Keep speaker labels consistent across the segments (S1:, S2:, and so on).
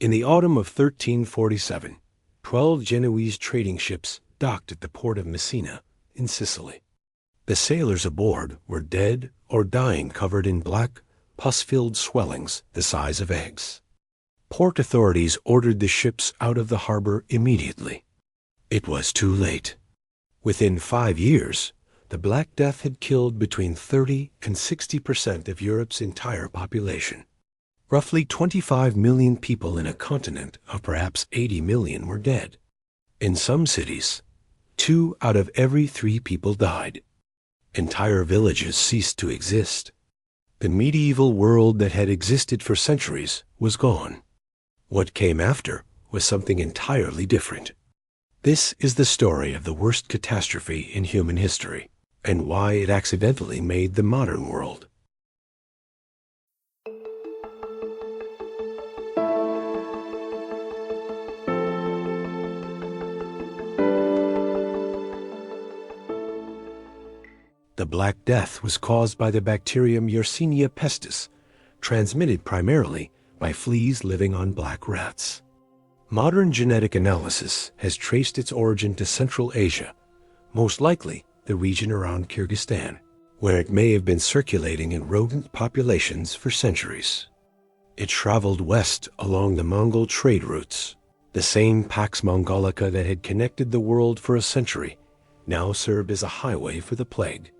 S1: In the autumn of 1347, 12 Genoese trading ships docked at the port of Messina in Sicily. The sailors aboard were dead or dying, covered in black, pus-filled swellings the size of eggs. Port authorities ordered the ships out of the harbor immediately. It was too late. Within 5 years, the Black Death had killed between 30 and 60% of Europe's entire population. Roughly 25 million people in a continent of perhaps 80 million were dead. In some cities, 2 out of every 3 people died. Entire villages ceased to exist. The medieval world that had existed for centuries was gone. What came after was something entirely different. This is the story of the worst catastrophe in human history, and why it accidentally made the modern world. The Black Death was caused by the bacterium Yersinia pestis, transmitted primarily by fleas living on black rats. Modern genetic analysis has traced its origin to Central Asia, most likely the region around Kyrgyzstan, where it may have been circulating in rodent populations for centuries. It traveled west along the Mongol trade routes. The same Pax Mongolica that had connected the world for a century now served as a highway for the plague.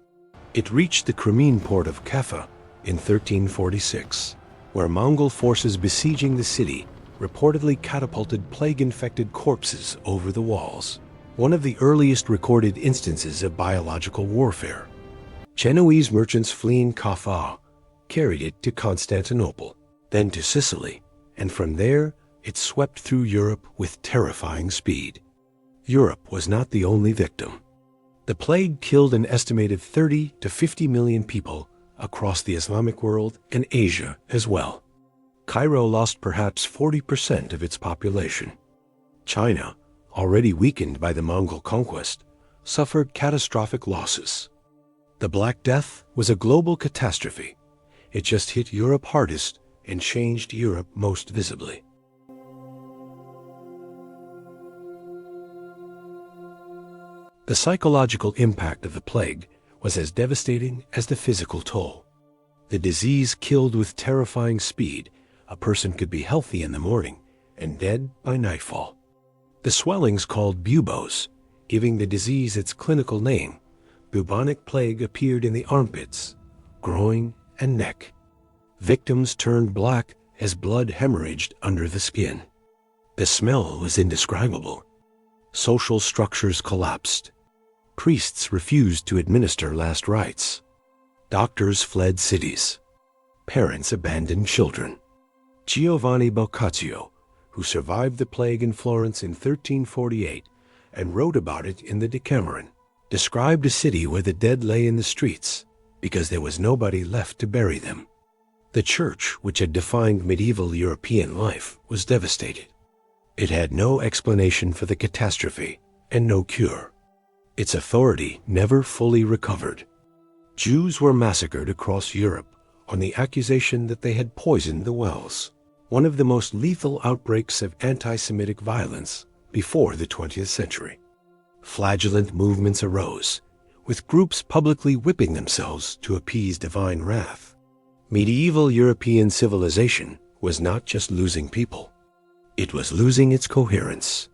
S1: It reached the Crimean port of Kaffa in 1346, where Mongol forces besieging the city reportedly catapulted plague-infected corpses over the walls, one of the earliest recorded instances of biological warfare. Genoese merchants fleeing Kaffa carried it to Constantinople, then to Sicily, and from there it swept through Europe with terrifying speed. Europe was not the only victim. The plague killed an estimated 30 to 50 million people across the Islamic world and Asia as well. Cairo lost perhaps 40% of its population. China, already weakened by the Mongol conquest, suffered catastrophic losses. The Black Death was a global catastrophe. It just hit Europe hardest and changed Europe most visibly. The psychological impact of the plague was as devastating as the physical toll. The disease killed with terrifying speed. A person could be healthy in the morning and dead by nightfall. The swellings, called buboes, giving the disease its clinical name, bubonic plague, appeared in the armpits, groin, and neck. Victims turned black as blood hemorrhaged under the skin. The smell was indescribable. Social structures collapsed. Priests refused to administer last rites. Doctors fled cities. Parents abandoned children. Giovanni Boccaccio, who survived the plague in Florence in 1348 and wrote about it in the Decameron, described a city where the dead lay in the streets because there was nobody left to bury them. The church, which had defined medieval European life, was devastated. It had no explanation for the catastrophe and no cure. Its authority never fully recovered. Jews were massacred across Europe on the accusation that they had poisoned the wells, one of the most lethal outbreaks of anti-Semitic violence before the 20th century. Flagellant movements arose, with groups publicly whipping themselves to appease divine wrath. Medieval European civilization was not just losing people, it was losing its coherence.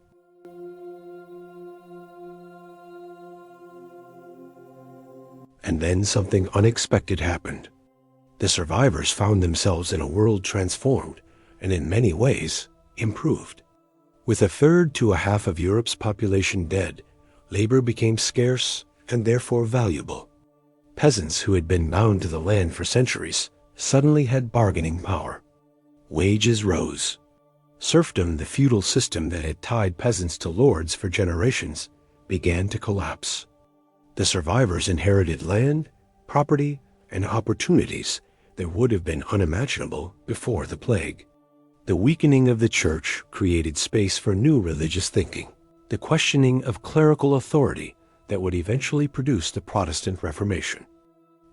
S1: And then something unexpected happened. The survivors found themselves in a world transformed and in many ways improved. With a third to a half of Europe's population dead, labor became scarce and therefore valuable. Peasants who had been bound to the land for centuries suddenly had bargaining power. Wages rose. Serfdom, the feudal system that had tied peasants to lords for generations, began to collapse. The survivors inherited land, property, and opportunities that would have been unimaginable before the plague. The weakening of the church created space for new religious thinking, the questioning of clerical authority that would eventually produce the Protestant Reformation.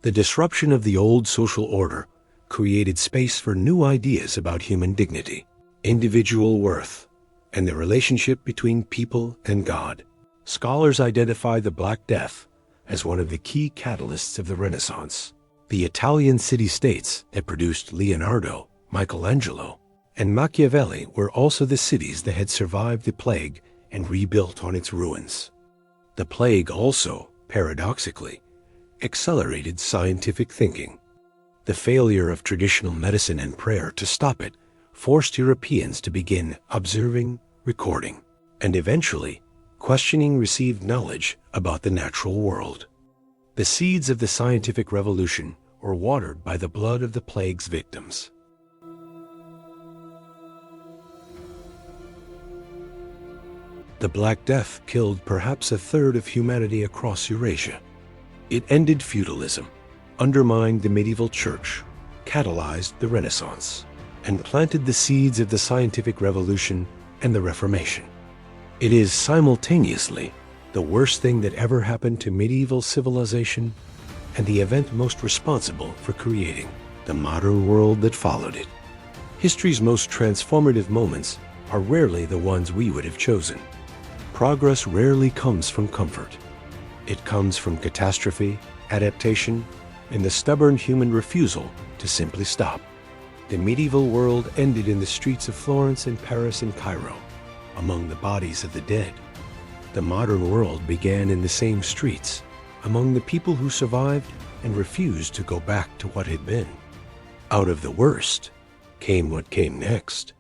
S1: The disruption of the old social order created space for new ideas about human dignity. individual worth, and the relationship between people and God. Scholars identify the Black Death as one of the key catalysts of the Renaissance. The Italian city-states that produced Leonardo, Michelangelo, and Machiavelli were also the cities that had survived the plague and rebuilt on its ruins. The plague also, paradoxically, accelerated scientific thinking. The failure of traditional medicine and prayer to stop it forced Europeans to begin observing, recording, and eventually questioning received knowledge about the natural world. The seeds of the scientific revolution were watered by the blood of the plague's victims. The Black Death killed perhaps a third of humanity across Eurasia. It ended feudalism, undermined the medieval church, catalyzed the Renaissance, and planted the seeds of the scientific revolution and the Reformation. It is simultaneously the worst thing that ever happened to medieval civilization and the event most responsible for creating the modern world that followed it. History's most transformative moments are rarely the ones we would have chosen. Progress rarely comes from comfort. It comes from catastrophe, adaptation, and the stubborn human refusal to simply stop. The medieval world ended in the streets of Florence and Paris and Cairo, among the bodies of the dead. The modern world began in the same streets, among the people who survived and refused to go back to what had been. Out of the worst came what came next.